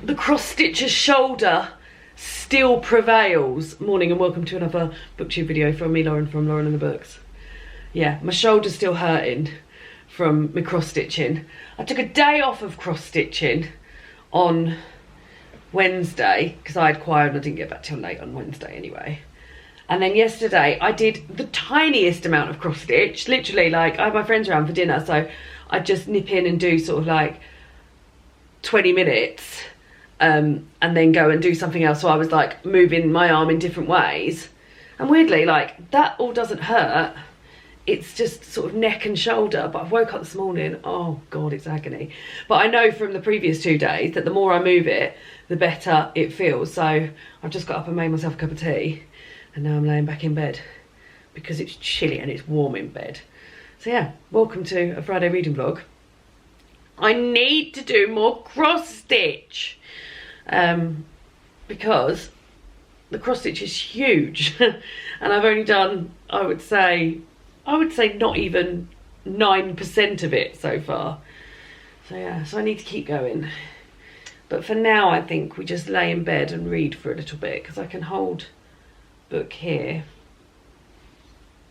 the cross-stitcher's shoulder still prevails. Morning and welcome to another booktube video from me, Lauren, from Lauren and the Books. Yeah, my shoulder's still hurting from my cross-stitching. I took a day off of cross-stitching on Wednesday because I had choir and I didn't get back till late on Wednesday anyway. And then yesterday I did the tiniest amount of cross stitch, literally, like, I had my friends around for dinner, so I'd just nip in and do sort of like 20 minutes and then go and do something else. So I was like moving my arm in different ways, and weirdly, like, that all doesn't hurt. It's just sort of neck and shoulder. But I woke up this morning, oh God, it's agony. But I know from the previous 2 days that the more I move it, the better it feels. So I've just got up and made myself a cup of tea. And now I'm laying back in bed because it's chilly and it's warm in bed. So yeah, welcome to a Friday reading vlog. I need to do more cross stitch because the cross stitch is huge and I've only done, I would say not even 9% of it so far. So yeah, so I need to keep going. But for now, I think we just lay in bed and read for a little bit because I can hold book here.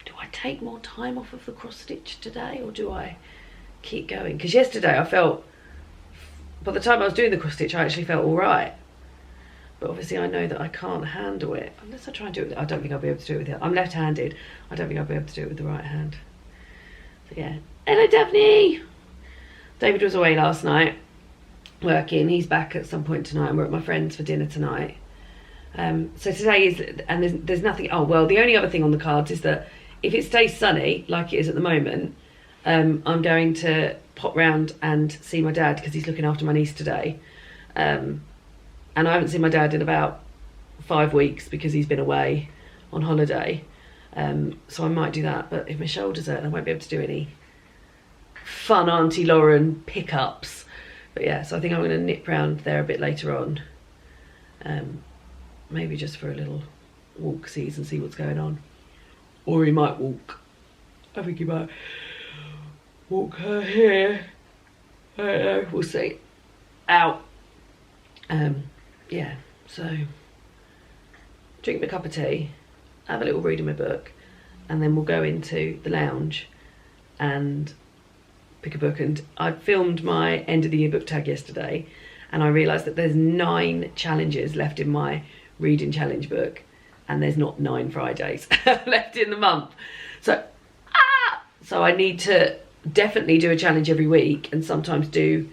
Do I take more time off of the cross stitch today or do I keep going? Because yesterday I felt, by the time I was doing the cross stitch, I actually felt all right. But obviously I know that I can't handle it unless I try and do it. I don't think I'll be able to do it with it. I'm left-handed. I don't think I'll be able to do it with the right hand. So yeah. Hello, Daphne. David was away last night working. He's back at some point tonight and we're at my friend's for dinner tonight. So today is, and there's nothing, oh well, the only other thing on the cards is that if it stays sunny like it is at the moment, I'm going to pop round and see my dad because he's looking after my niece today, and I haven't seen my dad in about 5 weeks because he's been away on holiday, so I might do that. But if my shoulder's hurt, I won't be able to do any fun Auntie Lauren pickups. But yeah, so I think I'm going to nip round there a bit later on. Maybe just for a little walk-sees and see what's going on. Or he might walk. I think he might walk her here. I don't know, we'll see. Out. Yeah, so drink my cup of tea, have a little read of my book, and then we'll go into the lounge and pick a book. And I filmed my end of the year book tag yesterday, and I realised that there's 9 challenges left in my reading challenge book, and there's not 9 Fridays left in the month. So I need to definitely do a challenge every week and sometimes do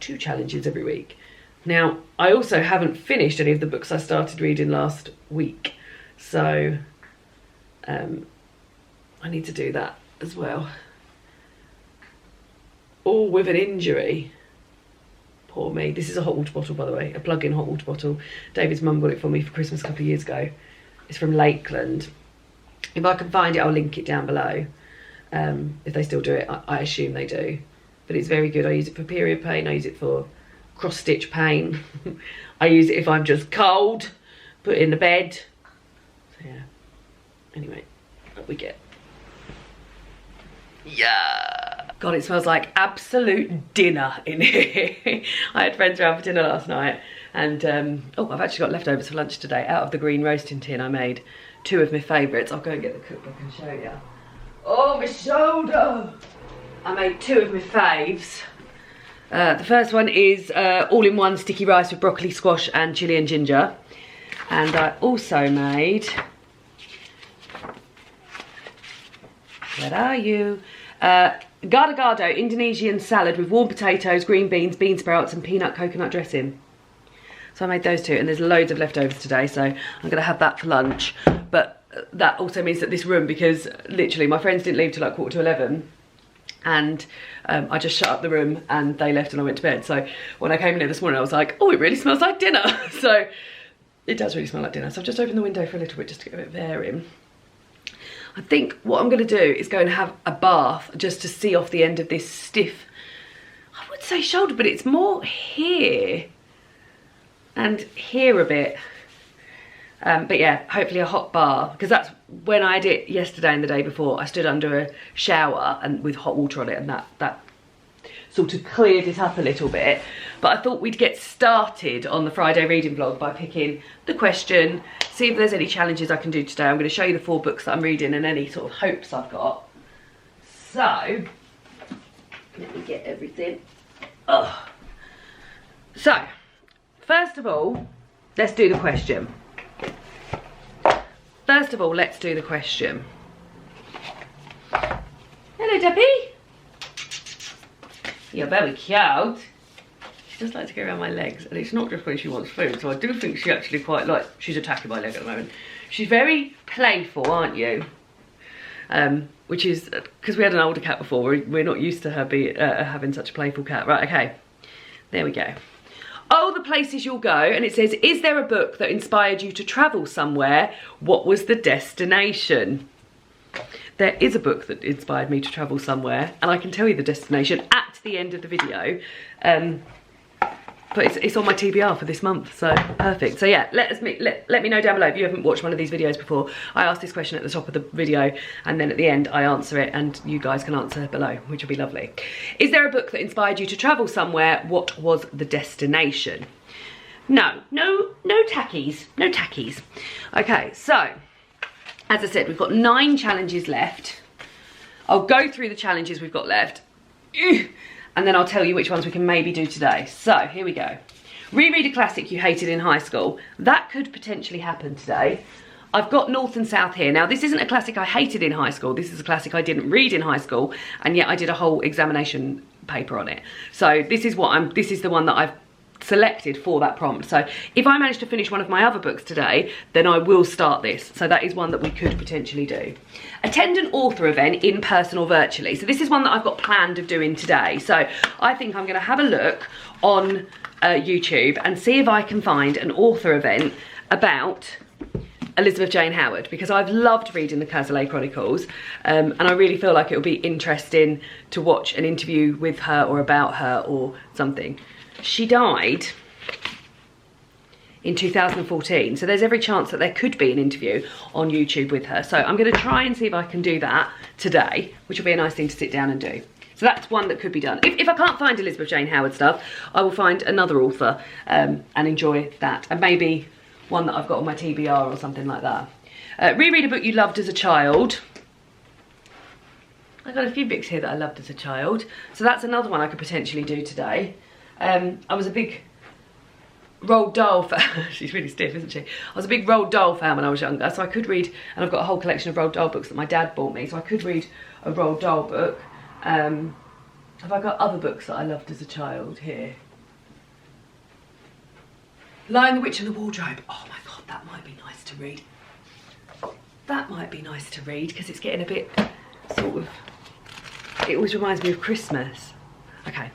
2 challenges every week. Now, I also haven't finished any of the books I started reading last week, so I need to do that as well. All with an injury. Poor me. This is a hot water bottle, by the way, a plug-in hot water bottle. David's mum got it for me for Christmas a couple of years ago. It's from Lakeland. If I can find it, I'll link it down below. If they still do it, I assume they do. But it's very good. I use it for period pain. I use it for cross-stitch pain. I use it if I'm just cold. Put it in the bed. So yeah. Anyway, up we get. Yeah. God, it smells like absolute dinner in here. I had friends around for dinner last night, and oh, I've actually got leftovers for lunch today out of the green roasting tin. I made 2 of my favourites. I'll go and get the cookbook and show you. Oh, my shoulder! I made 2 of my faves. The first one is all-in-one sticky rice with broccoli, squash and chilli and ginger. And I also made, where are you? Gado Indonesian salad with warm potatoes, green beans, beansprouts and peanut coconut dressing. So I made those 2, and there's loads of leftovers today, so I'm going to have that for lunch. But that also means that this room, because literally my friends didn't leave till like 11:15, and I just shut up the room and they left and I went to bed. So when I came in here this morning, I was like, oh, it really smells like dinner. So it does really smell like dinner. So I've just opened the window for a little bit just to get a bit of air in. I think what I'm going to do is go and have a bath just to see off the end of this stiff, I would say shoulder, but it's more here and here a bit. But yeah, hopefully a hot bath, because that's when I did it yesterday and the day before. I stood under a shower and with hot water on it, and that sort of cleared it up a little bit. But I thought we'd get started on the Friday reading vlog by picking the question, see if there's any challenges I can do today. I'm going to show you the 4 books that I'm reading and any sort of hopes I've got. So, let me get everything. Oh. So, first of all, let's do the question. First of all, let's do the question. Hello, Debbie. You're very cute. She does like to go around my legs, and it's not just when she wants food, so I do think she actually quite likes, she's attacking my leg at the moment. She's very playful, aren't you? Which is, because we had an older cat before, we're not used to her having such a playful cat. Right, okay, there we go. Oh, the places you'll go, and it says, is there a book that inspired you to travel somewhere? What was the destination? There is a book that inspired me to travel somewhere, and I can tell you the destination at the end of the video. But it's on my TBR for this month, so perfect. So yeah, let me know down below if you haven't watched one of these videos before. I ask this question at the top of the video, and then at the end I answer it, and you guys can answer below, which will be lovely. Is there a book that inspired you to travel somewhere? What was the destination? No tackies, no tackies. Okay, so as I said, we've got 9 challenges left. I'll go through the challenges we've got left. And then I'll tell you which ones we can maybe do today. So, here we go. Reread a classic you hated in high school. That could potentially happen today. I've got North and South here. Now, this isn't a classic I hated in high school. This is a classic I didn't read in high school, and yet I did a whole examination paper on it. So, this is the one that I've selected for that prompt. So if I manage to finish one of my other books today, then I will start this. So that is one that we could potentially do. Attend an author event in person or virtually. So this is one that I've got planned of doing today. So I think I'm going to have a look on YouTube and see if I can find an author event about Elizabeth Jane Howard, because I've loved reading the XXVII Chronicles, and I really feel like it would be interesting to watch an interview with her or about her or something. She died in 2014, so there's every chance that there could be an interview on YouTube with her. So I'm going to try and see if I can do that today, which will be a nice thing to sit down and do. So that's one that could be done. If I can't find Elizabeth Jane Howard stuff, I will find another author and enjoy that. And maybe one that I've got on my TBR or something like that. Reread a book you loved as a child. I've got a few books here that I loved as a child. So that's another one I could potentially do today. I was a big Roald Dahl fan. She's really stiff, isn't she? I was a big Roald Dahl fan when I was younger, so I could read, and I've got a whole collection of Roald Dahl books that my dad bought me, so I could read a Roald Dahl book. Have I got other books that I loved as a child here? Lion, the Witch and the Wardrobe. Oh my god, that might be nice to read. That might be nice to read, because it's getting a bit sort of, it always reminds me of Christmas. Okay,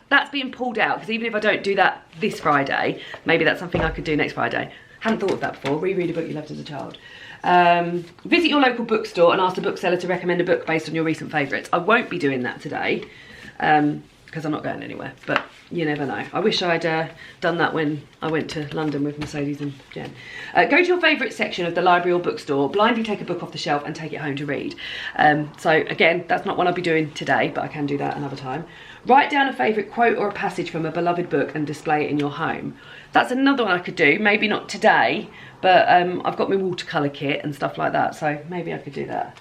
that's being pulled out, because even if I don't do that this Friday, maybe that's something I could do next Friday. Hadn't thought of that before. Reread a book you loved as a child. Visit your local bookstore and ask the bookseller to recommend a book based on your recent favourites. I won't be doing that today, because I'm not going anywhere, but you never know. I wish I'd done that when I went to London with Mercedes and Jen. Go to your favourite section of the library or bookstore, blindly take a book off the shelf and take it home to read. So again, that's not one I'll be doing today, but I can do that another time. Write down a favourite quote or a passage from a beloved book and display it in your home. That's another one I could do, maybe not today, but I've got my watercolour kit and stuff like that, so maybe I could do that.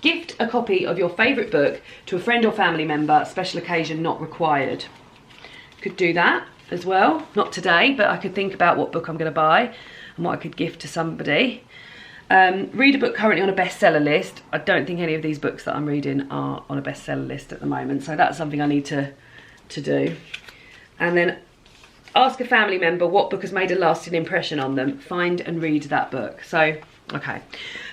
Gift a copy of your favourite book to a friend or family member, special occasion not required. Could do that as well, not today, but I could think about what book I'm going to buy and what I could gift to somebody. Read a book currently on a bestseller list. I don't think any of these books that I'm reading are on a bestseller list at the moment, so that's something I need to do. And then ask a family member what book has made a lasting impression on them. Find and read that book. So, okay.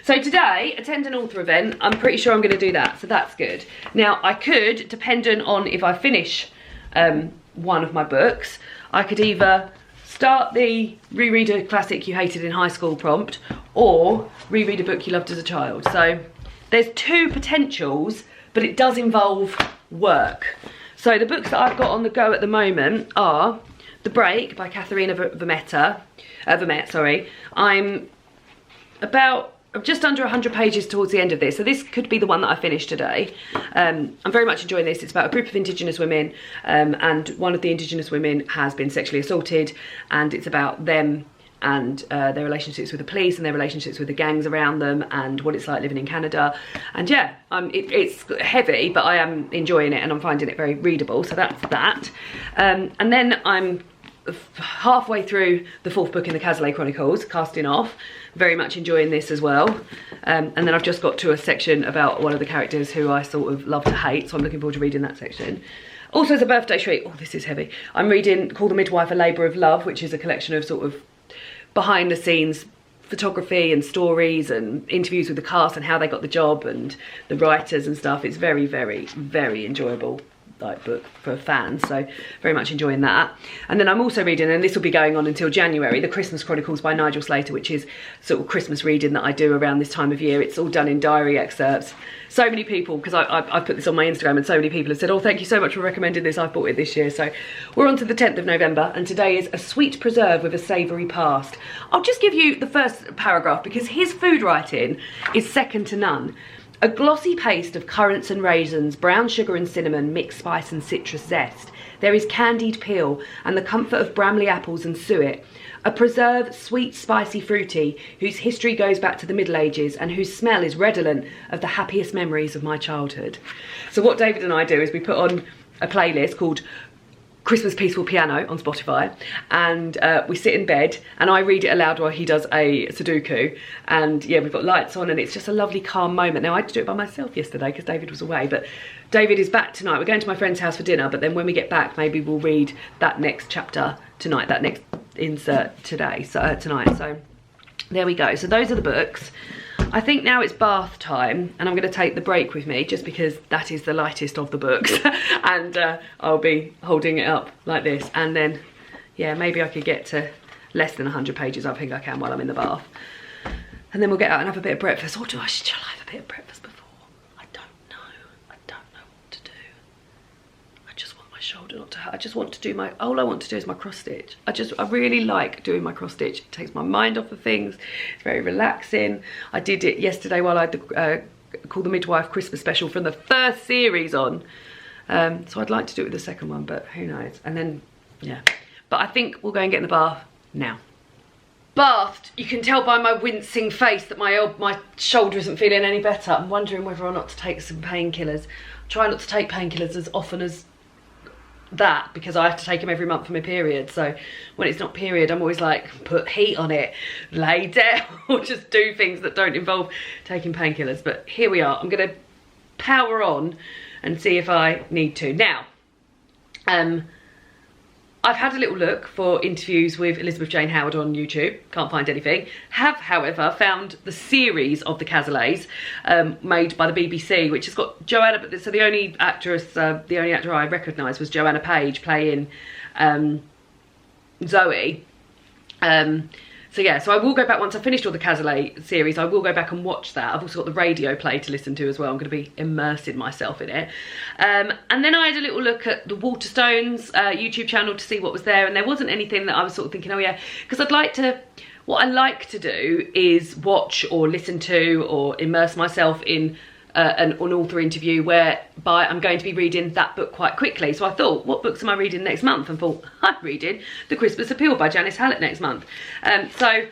So today, attend an author event. I'm pretty sure I'm going to do that, so that's good. Now, I could, dependent on if I finish one of my books, I could either start the reread a classic you hated in high school prompt, or reread a book you loved as a child. So there's 2 potentials, but it does involve work. So the books that I've got on the go at the moment are The Break by Katharina Vermette. I'm about I'm just under 100 pages towards the end of this, so this could be the one that I finish today. I'm very much enjoying this. It's about a group of Indigenous women, and one of the Indigenous women has been sexually assaulted, and it's about them and their relationships with the police and their relationships with the gangs around them and what it's like living in Canada. And yeah, it's heavy, but I am enjoying it and I'm finding it very readable, so that's that. And then I'm halfway through the 4th book in the Christmas Chronicles, Casting Off. Very much enjoying this as well. And then I've just got to a section about one of the characters who I sort of love to hate, so I'm looking forward to reading that section. Also, as a birthday treat, oh, this is heavy, I'm reading Call the Midwife, A Labour of Love, which is a collection of sort of behind the scenes photography and stories and interviews with the cast and how they got the job and the writers and stuff. It's very, very, very enjoyable like book for fans, so very much enjoying that. And then I'm also reading, and this will be going on until January, the Christmas Chronicles by Nigel Slater, which is sort of Christmas reading that I do around this time of year. It's all done in diary excerpts. So many people, because I've put this on my Instagram, and so many people have said, oh, thank you so much for recommending this, I've bought it this year. So we're on to the 10th of November, and today is A Sweet Preserve with a Savoury Past. I'll just give you the first paragraph because his food writing is second to none. A glossy paste of currants and raisins, brown sugar and cinnamon, mixed spice and citrus zest. There is candied peel and the comfort of Bramley apples and suet. A preserve, sweet, spicy, fruity, whose history goes back to the Middle Ages and whose smell is redolent of the happiest memories of my childhood. So what David and I do is we put on a playlist called Christmas Peaceful Piano on Spotify, and we sit in bed and I read it aloud while he does a Sudoku, and yeah, we've got lights on and it's just a lovely calm moment. Now I had to do it by myself yesterday because David was away, but David is back tonight. We're going to my friend's house for dinner, but then when we get back maybe we'll read that next chapter tonight, that next insert today, so tonight. So there we go. So those are the books. I think now it's bath time and I'm going to take the break with me just because that is the lightest of the books and I'll be holding it up like this, and then yeah, maybe I could get to less than 100 pages. I think I can while I'm in the bath, and then we'll get out and have a bit of breakfast. Or shall I have a bit of breakfast before? I don't know what to do. I just want my shoulder not to hurt. I just want to do my, all I want to do is my cross stitch. I really like doing my cross stitch. It takes my mind off of things. It's very relaxing. I did it yesterday while I had the Call the Midwife Christmas special from the first series on. So I'd like to do it with the second one, but who knows. And then, yeah. But I think we'll go and get in the bath now. Bathed, you can tell by my wincing face that my shoulder isn't feeling any better. I'm wondering whether or not to take some painkillers. Try not to take painkillers as often as that because I have to take them every month for my period. So when it's not period, I'm always like, put heat on it, lay down, or just do things that don't involve taking painkillers. But here we are. I'm going to power on and see if I need to. Now, I've had a little look for interviews with Elizabeth Jane Howard on YouTube. Can't find anything. Have, however, found the series of the Cazalet made by the BBC, which has got Joanna. So the only actor I recognised was Joanna Page playing Zoe. So yeah, so I will go back once I've finished all the Cazalet series. I will go back and watch that. I've also got the radio play to listen to as well. I'm going to be immersing myself in it. And then I had a little look at the Waterstones YouTube channel to see what was there, and there wasn't anything that I was sort of thinking, oh yeah, because what I like to do is watch or listen to or immerse myself in an author interview whereby I'm going to be reading that book quite quickly. So I thought, what books am I reading next month? And thought, I'm reading The Christmas Appeal by Janice Hallett next month. So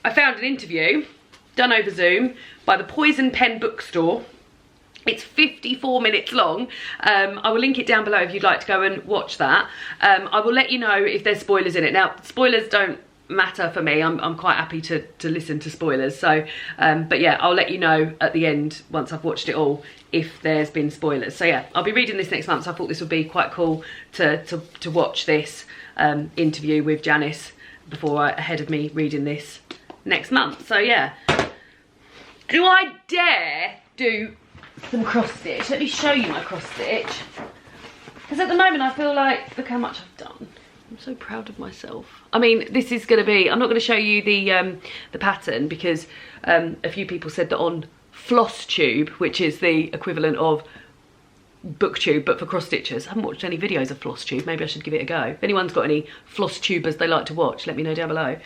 I found an interview done over Zoom by the Poison Pen Bookstore. It's 54 minutes long. I will link it down below if you'd like to go and watch that. I will let you know if there's spoilers in it. Now, spoilers don't matter for me. I'm quite happy to listen to spoilers, so but yeah, I'll let you know at the end once I've watched it all if there's been spoilers. So yeah, I'll be reading this next month, so I thought this would be quite cool to watch this interview with Janice ahead of me reading this next month. So yeah, do I dare do some cross stitch? Let me show you my cross stitch, because at the moment I feel like, look how much I've done. I'm so proud of myself. I mean, this is going to be, I'm not going to show you the pattern because a few people said that on Floss Tube, which is the equivalent of BookTube, but for cross stitchers. I haven't watched any videos of floss tube. Maybe I should give it a go. If anyone's got any floss tubers they like to watch, let me know down below.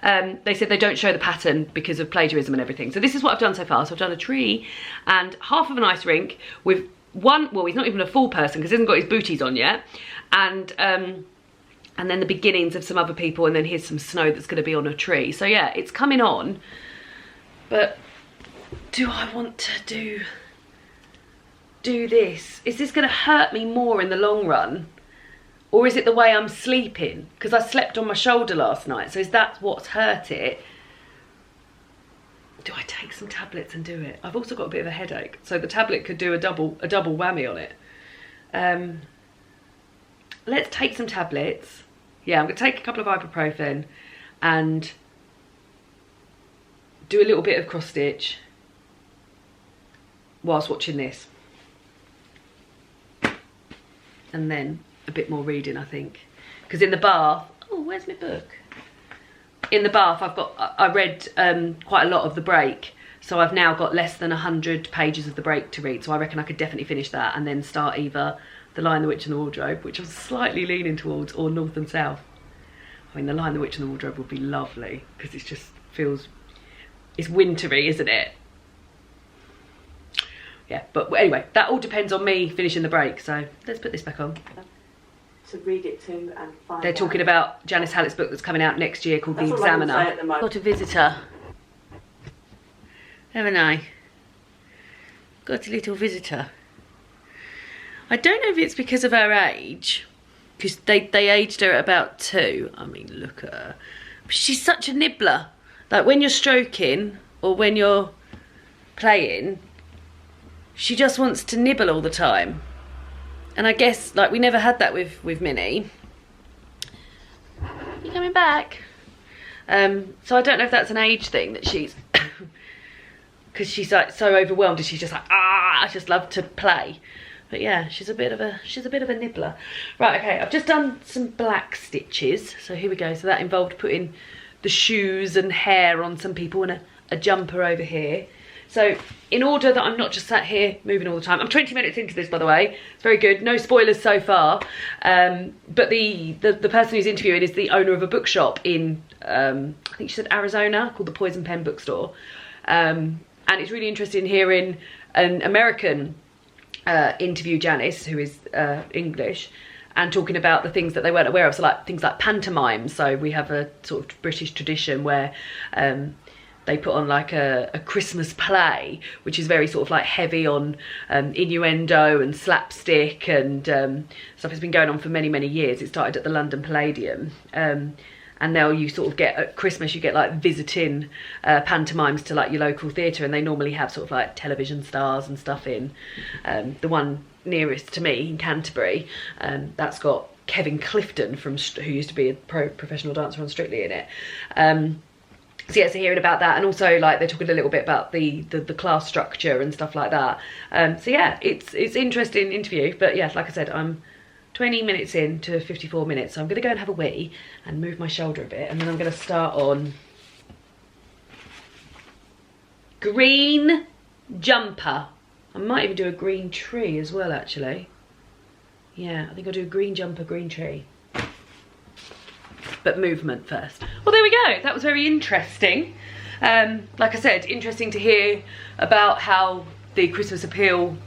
They said they don't show the pattern because of plagiarism and everything. So this is what I've done so far. So I've done a tree and half of an ice rink with one, well, he's not even a full person because he hasn't got his booties on yet. And then the beginnings of some other people, and then here's some snow that's going to be on a tree. So yeah, it's coming on. But do I want to do this? Is this going to hurt me more in the long run? Or is it the way I'm sleeping? Because I slept on my shoulder last night, so is that what's hurt it? Do I take some tablets and do it? I've also got a bit of a headache, so the tablet could do a double whammy on it. Let's take some tablets. Yeah, I'm going to take a couple of ibuprofen and do a little bit of cross stitch whilst watching this. And then a bit more reading, I think. Because in the bath, oh, where's my book? In the bath, I read quite a lot of The Break, so I've now got less than 100 pages of The Break to read, so I reckon I could definitely finish that and then start either The Lion, the Witch and the Wardrobe, which I'm slightly leaning towards, or North and South. I mean, The Lion, the Witch and the Wardrobe would be lovely, because it just feels, it's wintry, isn't it? Yeah, but anyway, that all depends on me finishing The Break, so let's put this back on. To read it to and find They're talking about Janice Hallett's book that's coming out next year called The Examiner. Got a visitor. Haven't I? Got a little visitor. I don't know if it's because of her age, because they aged her at about 2. I mean, look at her. But she's such a nibbler. Like when you're stroking or when you're playing, she just wants to nibble all the time. And I guess, like, we never had that with Minnie. You coming back? So I don't know if that's an age thing that she's... Because she's like so overwhelmed and she's just like, I just love to play. But yeah, she's a bit of a nibbler. Right, okay, I've just done some black stitches. So here we go. So that involved putting the shoes and hair on some people and a jumper over here. So in order that I'm not just sat here moving all the time. I'm 20 minutes into this, by the way. It's very good. No spoilers so far. But the person who's interviewing is the owner of a bookshop in, I think she said Arizona, called the Poison Pen Bookstore. And it's really interesting hearing an American interview Janice, who is English, and talking about the things that they weren't aware of. So like things like pantomime. So we have a sort of British tradition where they put on like a Christmas play, which is very sort of like heavy on innuendo and slapstick and stuff. It's been going on for many, many years. It started at the London Palladium. And now you sort of get, at Christmas, you get like visiting pantomimes to like your local theatre, and they normally have sort of like television stars and stuff in. The one nearest to me in Canterbury, that's got Kevin Clifton, who used to be a professional dancer on Strictly, in it. So yeah, so hearing about that, and also like they're talking a little bit about the class structure and stuff like that. So yeah, it's interesting interview, but yeah, like I said, I'm 20 minutes in to 54 minutes, so I'm gonna go and have a wee and move my shoulder a bit, and then I'm gonna start on green jumper. I might even do a green tree as well, actually. Yeah, I think I'll do a green jumper, green tree. But movement first. Well, there we go. That was very interesting. Like I said, interesting to hear about how the Christmas appeals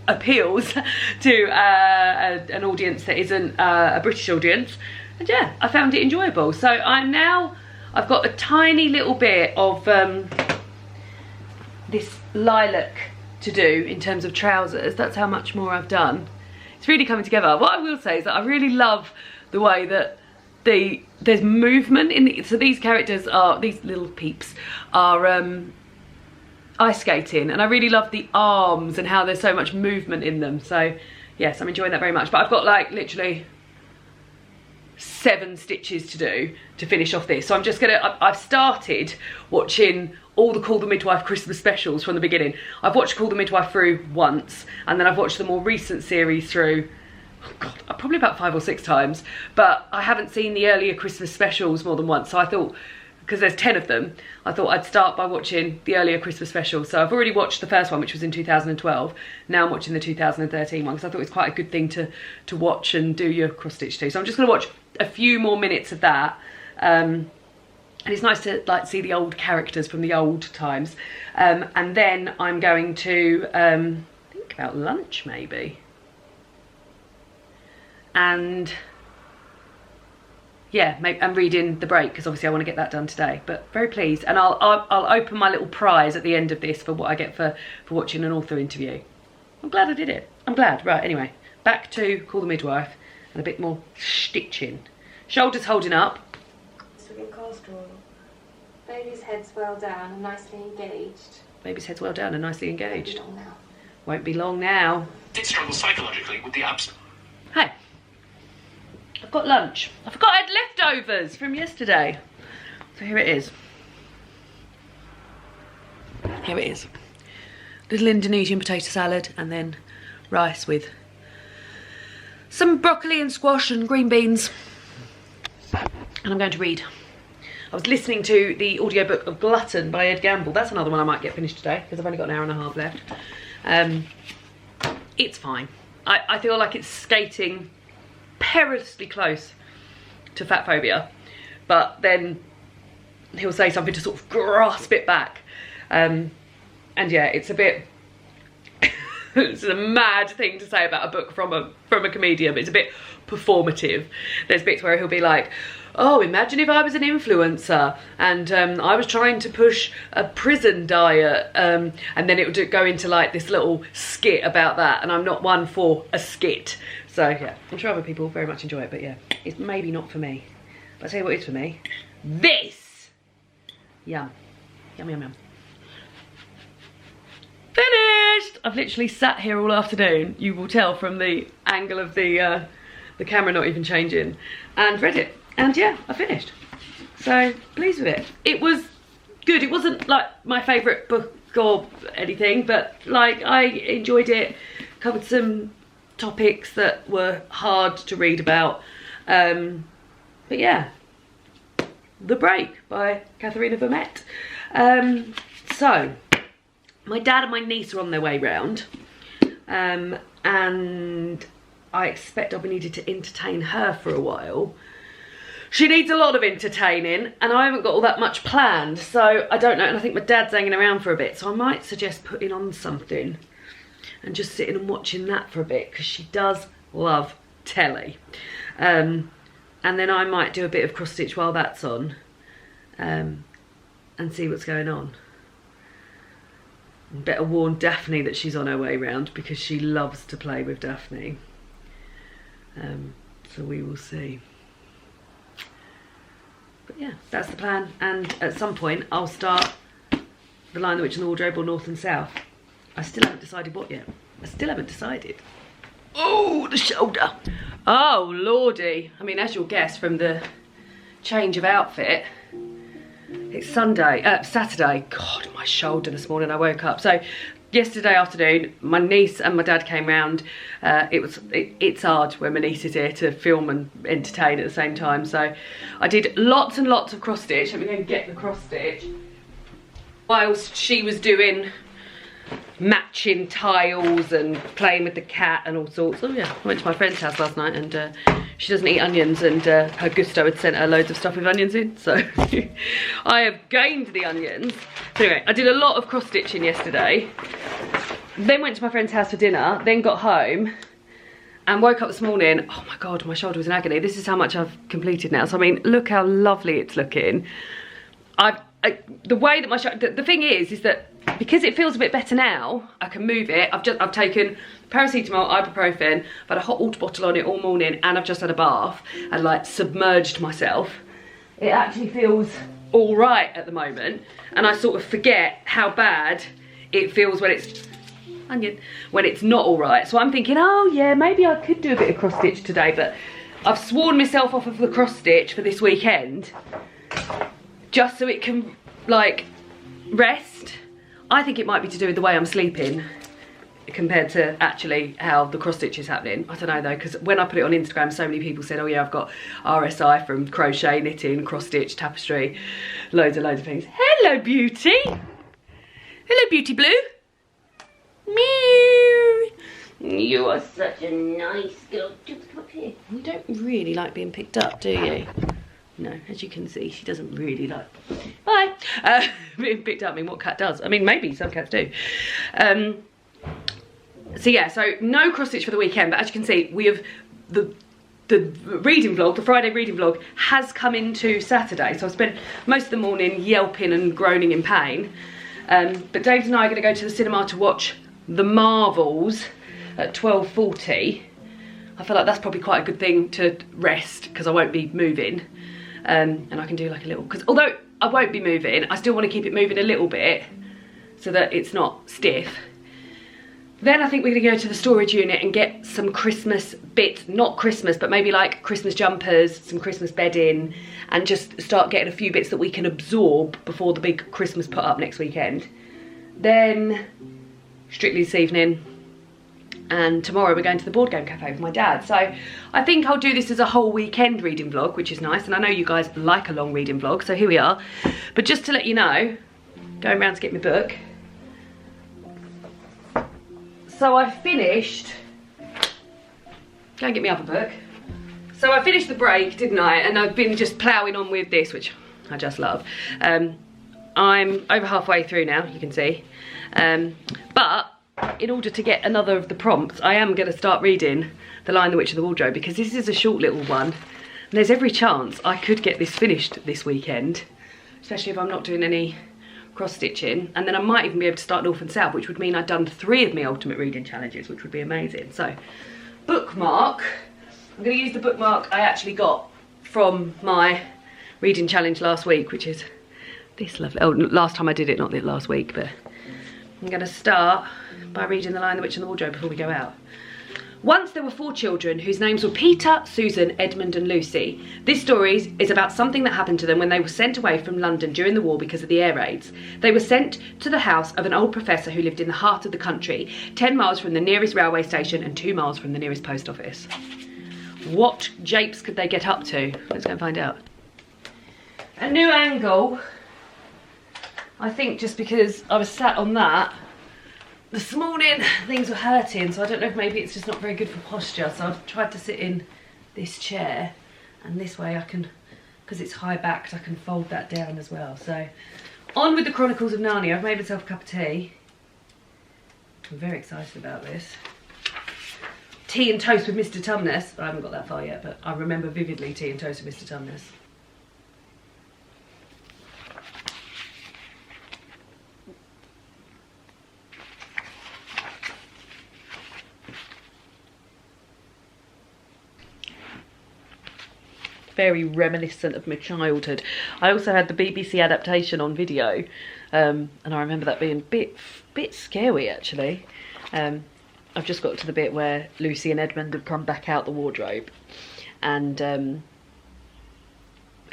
to an audience that isn't a British audience. And yeah, I found it enjoyable. So I've got a tiny little bit of this lilac to do in terms of trousers. That's how much more I've done. It's really coming together. What I will say is that I really love the way that there's movement in so these characters are, these little peeps are ice skating, and I really love the arms and how there's so much movement in them. So yes, I'm enjoying that very much. But I've got like literally 7 stitches to do to finish off this. So I'm just gonna, I've started watching all the Call the Midwife Christmas specials from the beginning. I've watched Call the Midwife through once, and then I've watched the more recent series through, oh God, probably about 5 or 6 times. But I haven't seen the earlier Christmas specials more than once. So I thought because there's 10 of them, I thought I'd start by watching the earlier Christmas special. So I've already watched the first one, which was in 2012. Now I'm watching the 2013 one, because I thought it was quite a good thing to watch and do your cross stitch too. So I'm just going to watch a few more minutes of that. And it's nice to like see the old characters from the old times. And then I'm going to think about lunch maybe. And yeah, maybe I'm reading The Break, because obviously I want to get that done today. But very pleased, and I'll open my little prize at the end of this for what I get for watching an author interview. I'm glad I did it. I'm glad. Right, anyway, back to Call the Midwife and a bit more stitching. Shoulders holding up. So we get castor oil. Baby's head's well down and nicely engaged. Baby's head's well down and nicely engaged. Won't be long now. Won't be long now. Did struggle psychologically with the absence. Hey, I've got lunch. I forgot I had leftovers from yesterday. So here it is. Here it is. Little Indonesian potato salad, and then rice with some broccoli and squash and green beans. And I'm going to read. I was listening to the audiobook of Glutton by Ed Gamble. That's another one I might get finished today, because I've only got an hour and a half left. It's fine. I feel like it's skating perilously close to fat phobia, but then he'll say something to sort of grasp it back. And yeah, it's a bit it's a mad thing to say about a book from a comedian, but it's a bit performative. There's bits where he'll be like, oh, imagine if I was an influencer and I was trying to push a prison diet, and then it would go into like this little skit about that, and I'm not one for a skit. So yeah, I'm sure other people very much enjoy it, but yeah, it's maybe not for me. But I'll tell you what is for me. This! Yum. Yum, yum, yum. Finished! I've literally sat here all afternoon, you will tell from the angle of the camera not even changing, and read it. And yeah, I finished. So, pleased with it. It was good. It wasn't like my favourite book or anything, but like I enjoyed it. Covered some topics that were hard to read about. But yeah, The Break by Katharina Vermette. So, my dad and my niece are on their way round. And I expect I'll be needed to entertain her for a while. She needs a lot of entertaining, and I haven't got all that much planned, so I don't know. And I think my dad's hanging around for a bit, so I might suggest putting on something and just sitting and watching that for a bit, because she does love telly. And then I might do a bit of cross stitch while that's on, and see what's going on. Better warn Daphne that she's on her way round, because she loves to play with Daphne. So we will see. But yeah, that's the plan. And at some point I'll start The Lion, the Witch and the Wardrobe, or North and South. I still haven't decided what yet. I still haven't decided. Oh, the shoulder. Oh, lordy. I mean, as you'll guess from the change of outfit, it's Saturday. God, my shoulder this morning, I woke up. So yesterday afternoon, my niece and my dad came round. It's hard when my niece is here to film and entertain at the same time. So I did lots and lots of cross stitch. Let me go and get the cross stitch. Whilst she was doing matching tiles and playing with the cat and all sorts. Oh yeah, I went to my friend's house last night, and she doesn't eat onions, and her Gousto had sent her loads of stuff with onions in, so I have gained the onions. So anyway, I did a lot of cross stitching yesterday, then went to my friend's house for dinner, then got home and woke up this morning. Oh my god, my shoulder was in agony. This is how much I've completed now. So I mean, look how lovely it's looking. The way that my shoulder, the thing is that because it feels a bit better now, I can move it. I've taken paracetamol, ibuprofen, I've had a hot water bottle on it all morning, and I've just had a bath and like submerged myself. It actually feels all right at the moment, and I sort of forget how bad it feels when it's not all right. So I'm thinking, oh yeah, maybe I could do a bit of cross stitch today, but I've sworn myself off of the cross stitch for this weekend, just so it can like rest. I think it might be to do with the way I'm sleeping. compared to actually how the cross stitch is happening. I don't know though, because when I put it on Instagram, so many people said, oh yeah, I've got RSI from crochet, knitting, cross stitch, tapestry, loads of things. Hello, beauty. Hello, beauty blue. Meow. You are such a nice girl. Just come up here. You don't really like being picked up, do you? No, as you can see, she doesn't really like being picked up. I mean, what cat does? I mean, maybe some cats do. So yeah, so no cross stitch for the weekend, but as you can see, we have the reading vlog, the Friday reading vlog has come into Saturday. So I spent most of the morning yelping and groaning in pain. But David and I are going to go to the cinema to watch The Marvels at 12:40. I feel like that's probably quite a good thing to rest because I won't be moving. And I can do like a little, because although I won't be moving, I still want to keep it moving a little bit so that it's not stiff. Then I think we're going to go to the storage unit and get some Christmas bits, not Christmas, but maybe like Christmas jumpers, some Christmas bedding, and just start getting a few bits that we can absorb before the big Christmas put up next weekend. Then Strictly this evening, and tomorrow we're going to the board game cafe with my dad. So I think I'll do this as a whole weekend reading vlog, which is nice, and I know you guys like a long reading vlog, so here we are. But just to let you know, going around to get my book. So I finished, go and get my other book. So I finished the break, didn't I? And I've been just ploughing on with this, which I just love. I'm over halfway through now, you can see. But in order to get another of the prompts, I am going to start reading The Lion, the Witch and the Wardrobe, because this is a short little one. And there's every chance I could get this finished this weekend, especially if I'm not doing any cross stitching, and then I might even be able to start North and South, which would mean I'd done 3 of my ultimate reading challenges, which would be amazing. So bookmark, I'm going to use the bookmark I actually got from my reading challenge last week, which is this lovely, oh, last time I did it, not the last week, but I'm going to start by reading The Lion, the Witch and the Wardrobe before we go out. Once there were 4 children whose names were Peter, Susan, Edmund and Lucy. This story is about something that happened to them when they were sent away from London during the war because of the air raids. They were sent to the house of an old professor who lived in the heart of the country, 10 miles from the nearest railway station and 2 miles from the nearest post office. What japes could they get up to? Let's go and find out. A new angle. I think just because I was sat on that this morning, things were hurting, so I don't know if maybe it's just not very good for posture, so I've tried to sit in this chair, and this way I can, because it's high backed, I can fold that down as well. So on with the Chronicles of Narnia. I've made myself a cup of tea. I'm very excited about this. Tea and toast with Mr. Tumnus. I haven't got that far yet, but I remember vividly tea and toast with Mr. Tumnus. Very reminiscent of my childhood. I also had the BBC adaptation on video, and I remember that being a bit scary actually. I've just got to the bit where Lucy and Edmund have come back out the wardrobe, and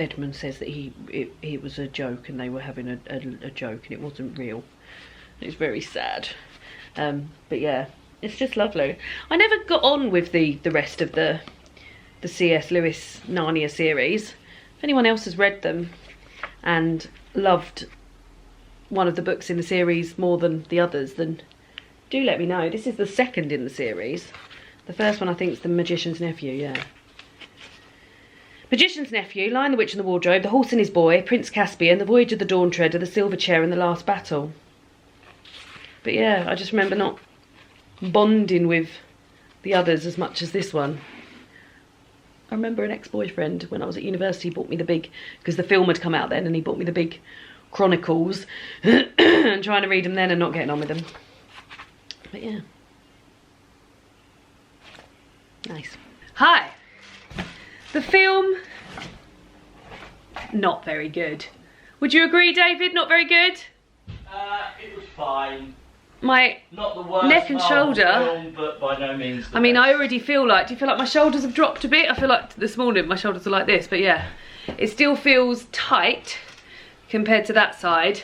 Edmund says that it was a joke and they were having a joke and it wasn't real. It's very sad, but yeah, it's just lovely. I never got on with the rest of the C.S. Lewis Narnia series. If anyone else has read them and loved one of the books in the series more than the others, then do let me know. This is the second in the series. The first one I think is The Magician's Nephew, yeah. Magician's Nephew, Lion, the Witch and the Wardrobe, The Horse and His Boy, Prince Caspian, The Voyage of the Dawn Treader, The Silver Chair and The Last Battle. But yeah, I just remember not bonding with the others as much as this one. I remember an ex-boyfriend when I was at university bought me the big, because the film had come out then, and he bought me the big Chronicles and trying to read them then and not getting on with them. But yeah. Nice. Hi. The film, not very good. Would you agree, David? Not very good? It was fine. My not the worst neck and shoulder, film, but by no means the I mean, best. I already feel like, do you feel like my shoulders have dropped a bit? I feel like this morning my shoulders are like this, but yeah. It still feels tight compared to that side,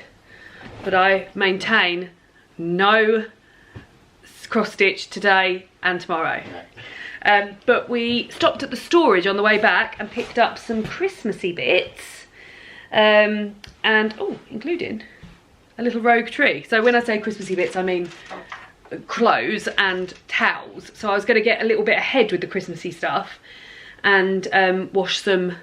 but I maintain no cross stitch today and tomorrow. But we stopped at the storage on the way back and picked up some Christmassy bits, and including a little rogue tree. So when I say Christmassy bits, I mean clothes and towels. So I was going to get a little bit ahead with the Christmassy stuff and wash some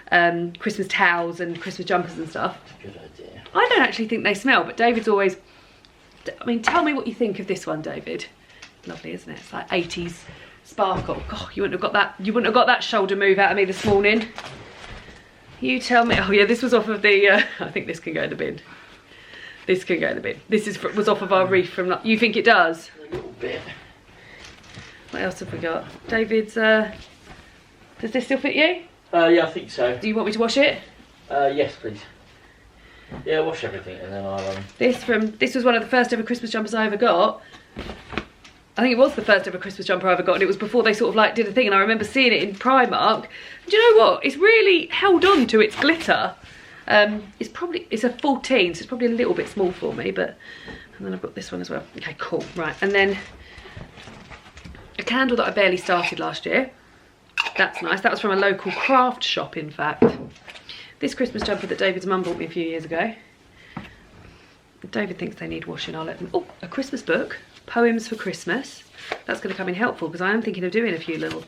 Christmas towels and Christmas jumpers and stuff. Good idea. I don't actually think they smell, but David's always, I mean, tell me what you think of this one, David. Lovely, isn't it? It's like 80s sparkle. God, you wouldn't have got that shoulder move out of me this morning. You tell me. Oh yeah, this was off of the I think this can go in the bin. This can go in the bin. This was off of our reef from, you think it does? A little bit. What else have we got? David's, does this still fit you? Yeah, I think so. Do you want me to wash it? Yes, please. Yeah, wash everything and then I'll... This was one of the first ever Christmas jumpers I ever got. I think it was the first ever Christmas jumper I ever got, and it was before they sort of like did a thing, and I remember seeing it in Primark. And do you know what? It's really held on to its glitter. It's a 14, so it's probably a little bit small for me, but... And then I've got this one as well. Okay, cool, right. And then a candle that I barely started last year. That's nice. That was from a local craft shop, in fact. This Christmas jumper that David's mum bought me a few years ago. David thinks they need washing. I'll let them... Oh, a Christmas book. Poems for Christmas. That's going to come in helpful because I am thinking of doing a few little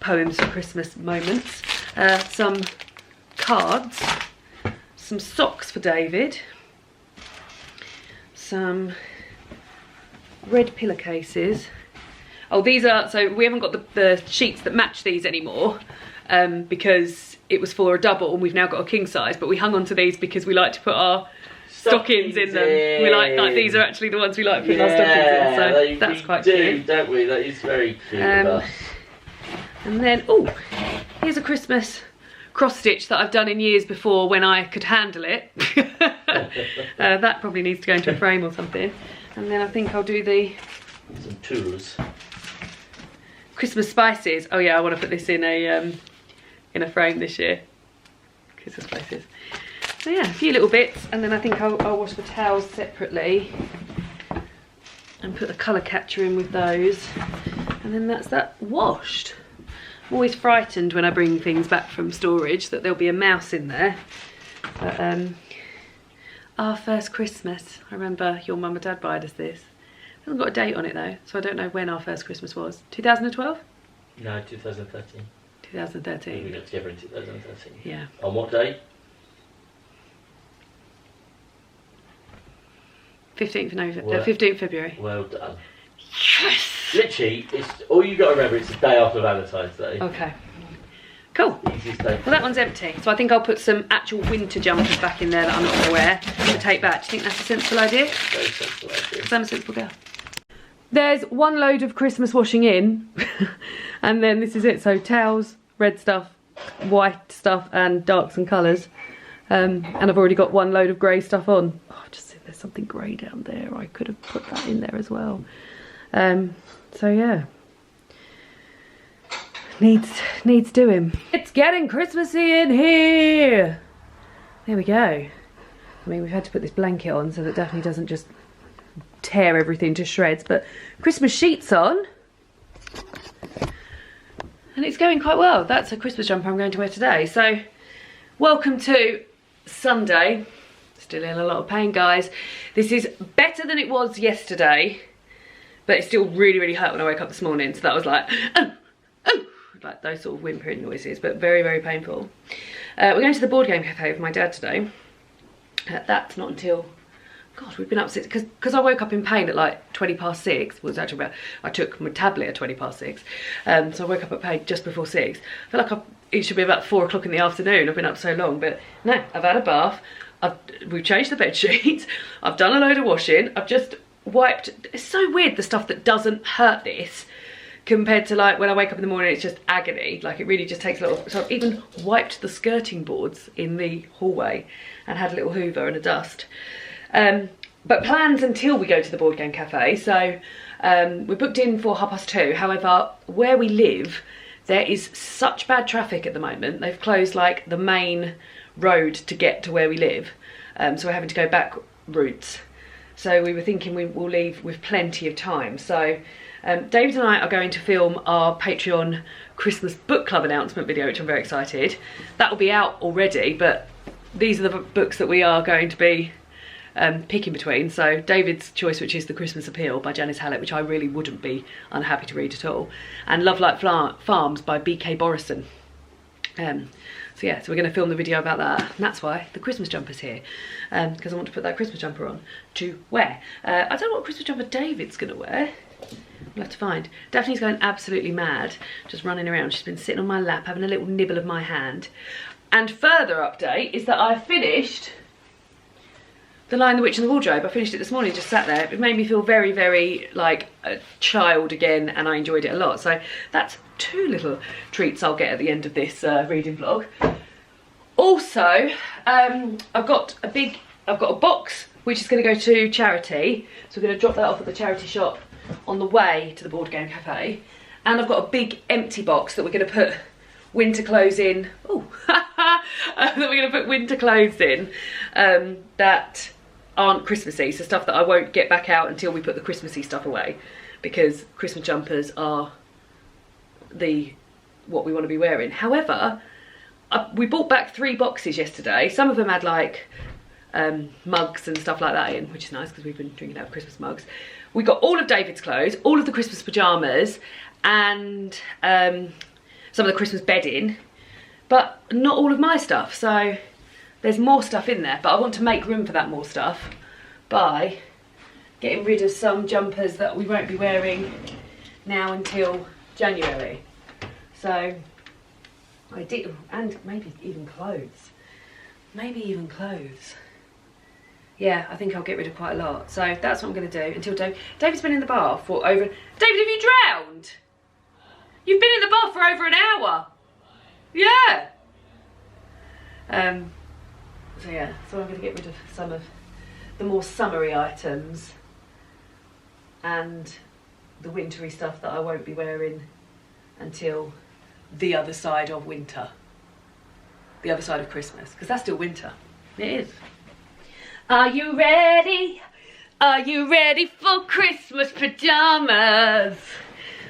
poems for Christmas moments. Some cards. Some socks for David. Some red pillowcases. Oh, these are, so we haven't got the sheets that match these anymore because it was for a double and we've now got a king size, but we hung on to these because we like to put our stockings in them. We like these are actually the ones we like putting our stockings in, so that's quite cute. Don't we? That is very cute of us. And then, oh, here's a Christmas cross stitch that I've done in years before when I could handle it. That probably needs to go into a frame or something. And then I think I'll do some tools. Christmas spices. Oh yeah, I want to put this in a frame this year. Christmas spices. So yeah, a few little bits, and then I think I'll wash the towels separately and put the colour catcher in with those, and then that's that washed. I'm always frightened when I bring things back from storage that there'll be a mouse in there. But our first Christmas, I remember your mum and dad buying us this. It hasn't got a date on it though, so I don't know when our first Christmas was. 2012? No, 2013. 2013. We got together in 2013. Yeah. On what day? 15th of November, 15th February. Well done. Yes! Literally, it's all you got to remember. It's the day after Valentine's Day. Okay. Cool. Easiest day. Well, that one's empty, so I think I'll put some actual winter jumpers back in there that I'm not going to wear to take back. Do you think that's a sensible idea? Very sensible idea. Because I'm a sensible girl. There's one load of Christmas washing in, and then this is it. So towels, red stuff, white stuff, and darks and colours. And I've already got one load of grey stuff on. Oh, just see, there's something grey down there. I could have put that in there as well. So yeah. Needs doing. It's getting Christmassy in here. There we go. I mean, we've had to put this blanket on so that Daphne doesn't just tear everything to shreds, but Christmas sheets on. And it's going quite well. That's a Christmas jumper I'm going to wear today. So, welcome to Sunday. Still in a lot of pain, guys. This is better than it was yesterday, but it's still really, really hurt when I woke up this morning. So that was like, oh, oh, like those sort of whimpering noises, but very, very painful. We're going to the board game cafe with my dad today. That's not until, God, we've been up since, because I woke up in pain at like 6:20. Well, it was actually about, I took my tablet at 6:20. So I woke up at pain just before 6. I feel like it should be about 4 o'clock in the afternoon. I've been up so long, but no, I've had a bath. We've changed the bed sheets. I've done a load of washing. I've just wiped. It's so weird, the stuff that doesn't hurt this compared to like when I wake up in the morning, it's just agony. Like it really just takes a little. So I've even wiped the skirting boards in the hallway and had a little hoover and a dust. But plans until we go to the board game cafe. So we're booked in for 2:30. However, where we live, there is such bad traffic at the moment. They've closed like the main road to get to where we live. So we're having to go back routes. So we were thinking we will leave with plenty of time. So David and I are going to film our Patreon Christmas book club announcement video, which I'm very excited. That will be out already, but these are the books that we are going to be picking between. So David's choice, which is The Christmas Appeal by Janie Hallett, which I really wouldn't be unhappy to read at all, and Lovelight Farms by B.K. Borison. So yeah, so we're going to film the video about that, and that's why the Christmas jumper's here, because I want to put that Christmas jumper on to wear. I don't know what Christmas jumper David's going to wear. We'll have to find. Daphne's going absolutely mad, just running around. She's been sitting on my lap, having a little nibble of my hand. And further update is that I finished The Lion, the Witch and the Wardrobe. I finished it this morning, just sat there. It made me feel very, very like a child again, and I enjoyed it a lot. So that's 2 little treats I'll get at the end of this reading vlog. Also, I've got a box which is going to go to charity. So we're going to drop that off at the charity shop on the way to the board game cafe. And I've got a big empty box that we're going to put winter clothes in. Oh, that we're going to put winter clothes in that aren't Christmassy, so stuff that I won't get back out until we put the Christmassy stuff away, because Christmas jumpers are what we want to be wearing. However, we bought back 3 boxes yesterday. Some of them had like mugs and stuff like that in, which is nice because we've been drinking out of Christmas mugs. We got all of David's clothes, all of the Christmas pyjamas, and some of the Christmas bedding, but not all of my stuff. So there's more stuff in there, but I want to make room for that more stuff by getting rid of some jumpers that we won't be wearing now until January. So I did, and maybe even clothes. Maybe even clothes. Yeah, I think I'll get rid of quite a lot. So that's what I'm going to do until David's been in the bath for over... David, have you drowned? You've been in the bath for over an hour. Yeah. So yeah, so I'm going to get rid of some of the more summery items and the wintry stuff that I won't be wearing until the other side of winter. The other side of Christmas, because that's still winter. It is. Are you ready? Are you ready for Christmas pyjamas?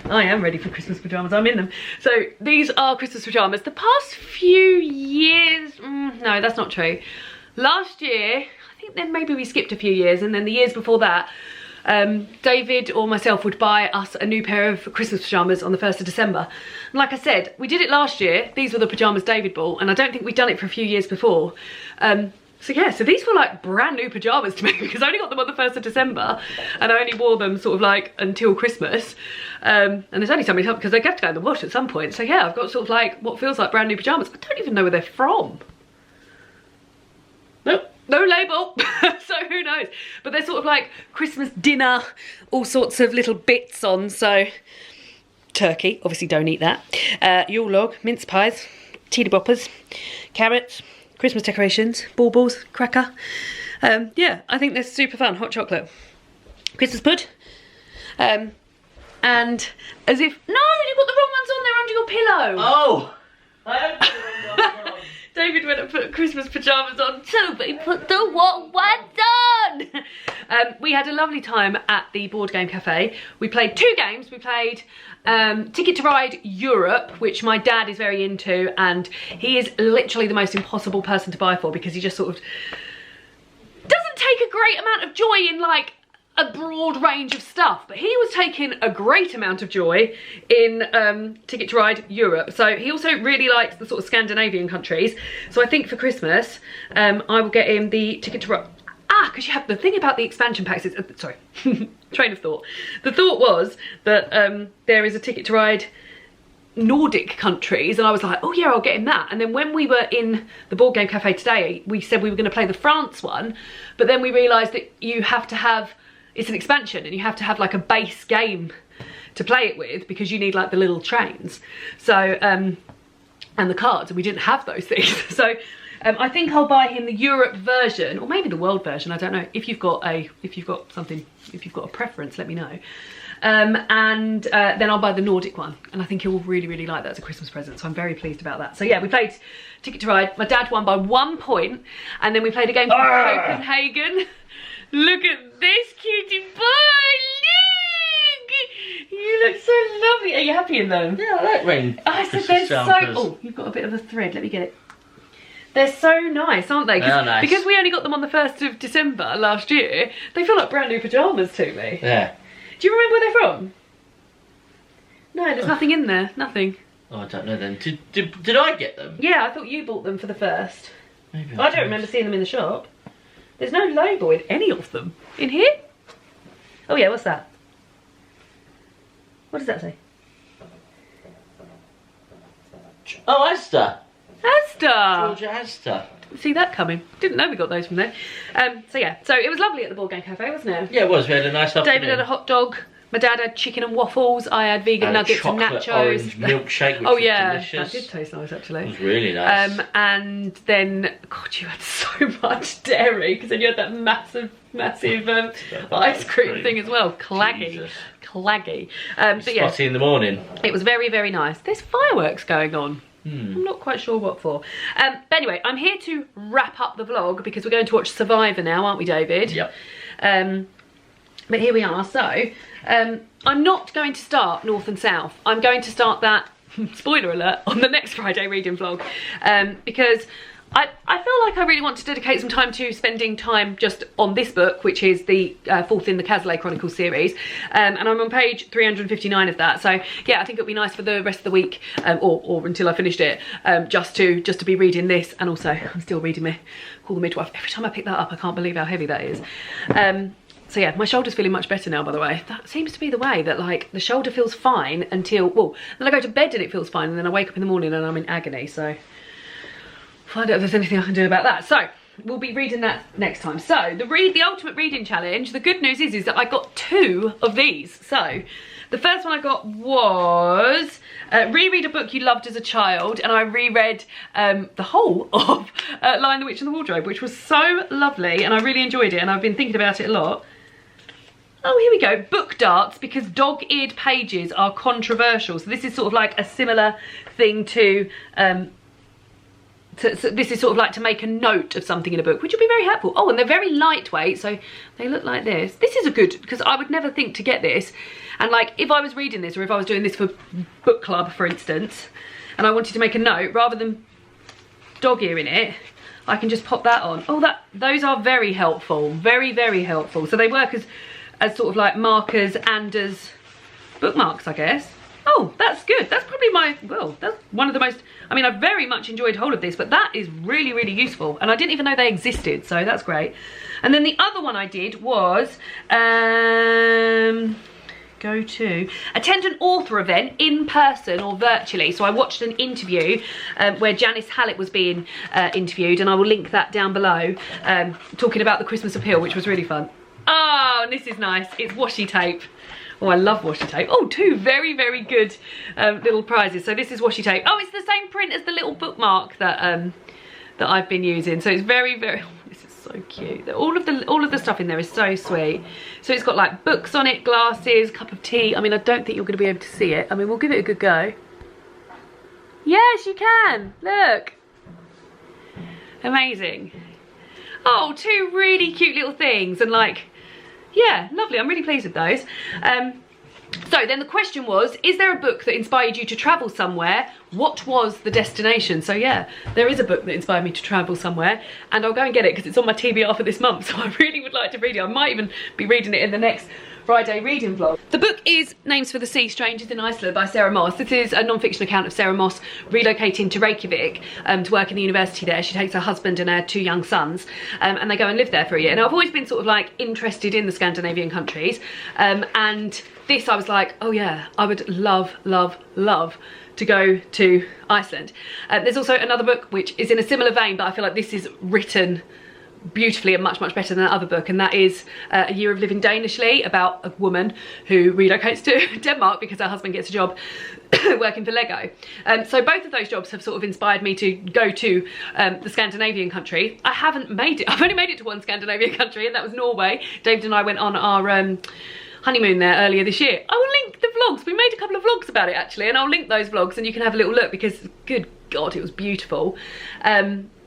I am ready for Christmas pyjamas, I'm in them. So these are Christmas pyjamas. The past few years, no, that's not true. Last year, I think then maybe we skipped a few years, and then the years before that, David or myself would buy us a new pair of Christmas pyjamas on the 1st of December. And like I said, we did it last year. These were the pyjamas David bought, and I don't think we'd done it for a few years before. So yeah, so these were like brand new pyjamas to me, because I only got them on the 1st of December and I only wore them sort of like until Christmas. And there's only so many times because they have to go in the wash at some point. So yeah, I've got sort of like what feels like brand new pyjamas. I don't even know where they're from. Nope, no label. So who knows? But they're sort of like Christmas dinner, all sorts of little bits on. So turkey, obviously don't eat that. Yule log, mince pies, teeny boppers, carrots, Christmas decorations, baubles, cracker. Yeah, I think they're super fun. Hot chocolate, Christmas pud. And as if, no, you've got the wrong ones on there under your pillow. Oh! I have put the wrong ones on. David went and put Christmas pyjamas on too, but he put the wrong ones on. We had a lovely time at the board game cafe. We played 2 games. We played Ticket to Ride Europe, which my dad is very into, and he is literally the most impossible person to buy for, because he just sort of doesn't take a great amount of joy in like a broad range of stuff, but he was taking a great amount of joy in Ticket to Ride Europe. So he also really likes the sort of Scandinavian countries. So I think for Christmas, I will get him the Ticket to Ride. Because you have the thing about the expansion packs is, sorry, train of thought. The thought was that there is a Ticket to Ride Nordic countries, and I was like, oh yeah, I'll get him that. And then when we were in the board game cafe today, we said we were going to play the France one, but then we realised that you have to have, it's an expansion, and you have to have like a base game to play it with, because you need like the little trains. So, and the cards, and we didn't have those things. So I think I'll buy him the Europe version, or maybe the world version, I don't know. If you've got a preference, let me know. And then I'll buy the Nordic one, and I think he will really, really like that as a Christmas present, so I'm very pleased about that. So yeah, we played Ticket to Ride. My dad won by 1 point, and then we played a game called Copenhagen. Look at this cutie pie. Look! You look so lovely. Are you happy in them? Yeah, I like rain. I said they're so... Oh, you've got a bit of a thread. Let me get it. They're so nice, aren't they? They are nice. Because we only got them on the 1st of December last year, they feel like brand new pyjamas to me. Yeah. Do you remember where they're from? No, there's nothing in there. Nothing. Oh, I don't know then. Did I get them? Yeah, I thought you bought them for the 1st. Maybe I don't remember seeing them in the shop. There's no label in any of them. In here? Oh yeah, what's that? What does that say? Oh, Asda. Asda! Georgia Asda. See that coming. Didn't know we got those from there. So yeah, so it was lovely at the Board Game Cafe, wasn't it? Yeah, it was. We had a nice afternoon. David had a hot dog. My dad had chicken and waffles. I had vegan nuggets and nachos. Orange milkshake, which oh was yeah, delicious. that did taste nice actually. It was really nice. And then, God, you had so much dairy because then you had that massive ice cream thing as well. Claggy, Jesus. claggy. But yeah, Spotty in the morning. it was very, very nice. There's fireworks going on. I'm not quite sure what for. But anyway, I'm here to wrap up the vlog because we're going to watch Survivor now, aren't we, David? Yep. But here we are. So I'm not going to start North and South. I'm going to start that, spoiler alert, on the next Friday reading vlog because I feel like I really want to dedicate some time to spending time just on this book, which is the fourth in the Chronicles series, and I'm on page 359 of that. So yeah, I think it'll be nice for the rest of the week, or until I finished it, just to be reading this. And also, I'm still reading Call the Midwife. Every time I pick that up, I can't believe how heavy that is. So yeah, my shoulder's feeling much better now, by the way. That seems to be the way, that like the shoulder feels fine until, well, then I go to bed and it feels fine, and then I wake up in the morning and I'm in agony. So find out if there's anything I can do about that. So we'll be reading that next time. So the ultimate reading challenge, the good news is that I got 2 of these. So the first one I got was reread a book you loved as a child, and I reread the whole of Lion, the Witch and the Wardrobe, which was so lovely and I really enjoyed it, and I've been thinking about it a lot. Oh, here we go. Book darts, because dog-eared pages are controversial. So this is sort of like a similar thing to so this is sort of like to make a note of something in a book, which would be very helpful. Oh, and they're very lightweight, so they look like this. This is a good, because I would never think to get this. And like, if I was reading this, or if I was doing this for book club, for instance, and I wanted to make a note, rather than dog earing it, I can just pop that on. Oh, those are very helpful, very, very helpful. So they work as sort of like markers and as bookmarks, I guess. Oh, that's good. That's probably that's one of the most, I mean, I've very much enjoyed hold of this, but that is really, really useful. And I didn't even know they existed, so that's great. And then the other one I did was, go to attend an author event in person or virtually. So I watched an interview where Janice Hallett was being interviewed, and I will link that down below, talking about the Christmas appeal, which was really fun. Oh, and this is nice. It's washi tape. Oh, I love washi tape. Oh, 2 very, very good little prizes. So this is washi tape. Oh, it's the same print as the little bookmark that that I've been using. So it's very, very, oh, this is so cute. All of the stuff in there is so sweet. So it's got like books on it, glasses, cup of tea. I mean, I don't think you're going to be able to see it. I mean, we'll give it a good go. Yes, you can. Look. Amazing. Oh, 2 really cute little things, and like, yeah, lovely. I'm really pleased with those. So then the question was, is there a book that inspired you to travel somewhere? What was the destination? So yeah, there is a book that inspired me to travel somewhere, and I'll go and get it because it's on my TBR for this month, so I really would like to read it. I might even be reading it in the next Friday reading vlog. The book is Names for the Sea, Strangers in Iceland by Sarah Moss. This is a non-fiction account of Sarah Moss relocating to Reykjavik to work in the university there. She takes her husband and her 2 young sons, and they go and live there for a year. Now, I've always been sort of like interested in the Scandinavian countries, and this I was like, oh yeah, I would love, love, love to go to Iceland. There's also another book which is in a similar vein, but I feel like this is written beautifully and much, much better than that other book, and that is A Year of Living Danishly, about a woman who relocates to Denmark because her husband gets a job working for Lego. So both of those jobs have sort of inspired me to go to the Scandinavian country. I haven't made it, I've only made it to one Scandinavian country, and that was Norway. David and I went on our honeymoon there earlier this year. I will link the vlogs. We made a couple of vlogs about it actually, and I'll link those vlogs and you can have a little look, because good God, it was beautiful.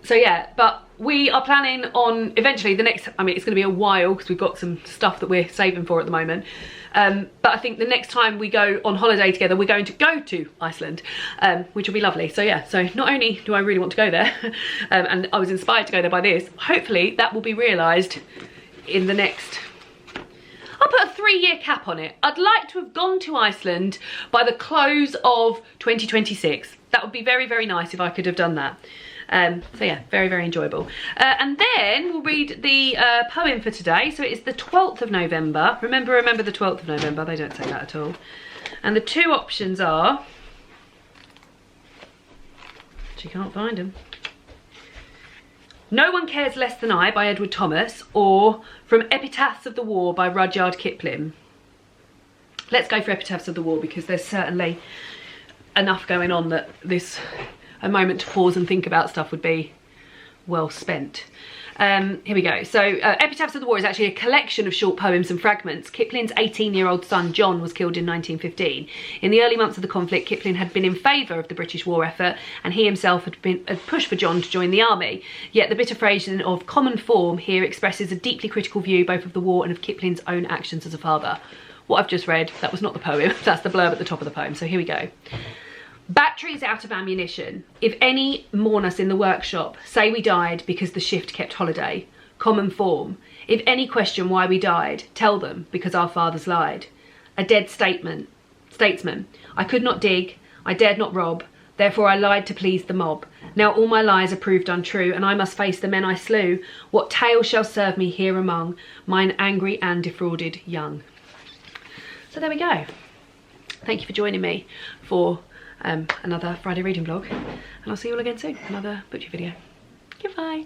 So yeah, but we are planning on eventually the next, I mean, it's going to be a while because we've got some stuff that we're saving for at the moment. But I think the next time we go on holiday together, we're going to go to Iceland, which will be lovely. So yeah, so not only do I really want to go there, and I was inspired to go there by this, hopefully that will be realised in the next, I'll put a 3-year cap on it. I'd like to have gone to Iceland by the close of 2026. That would be very, very nice if I could have done that. So yeah, very, very enjoyable. And then we'll read the poem for today. So it is the 12th of November. Remember the 12th of November. They don't say that at all. And the 2 options are... She can't find them. No One Cares Less Than I by Edward Thomas, or From Epitaphs of the War by Rudyard Kipling. Let's go for Epitaphs of the War because there's certainly enough going on that this... a moment to pause and think about stuff would be well spent. Here we go. So Epitaphs of the War is actually a collection of short poems and fragments. Kipling's 18-year-old son John was killed in 1915. In the early months of the conflict, Kipling had been in favour of the British war effort, and he himself had pushed for John to join the army. Yet the bitter phrasing of common form here expresses a deeply critical view both of the war and of Kipling's own actions as a father. What I've just read, that was not the poem, that's the blurb at the top of the poem. So here we go. Batteries out of ammunition. If any mourn us in the workshop, say we died because the shift kept holiday. Common form. If any question why we died, tell them because our fathers lied. A dead statesman. I could not dig, I dared not rob, therefore I lied to please the mob. Now all my lies are proved untrue, and I must face the men I slew. What tale shall serve me here among mine angry and defrauded young? So there we go. Thank you for joining me for another Friday reading vlog, and I'll see you all again soon, another butcher video. Goodbye.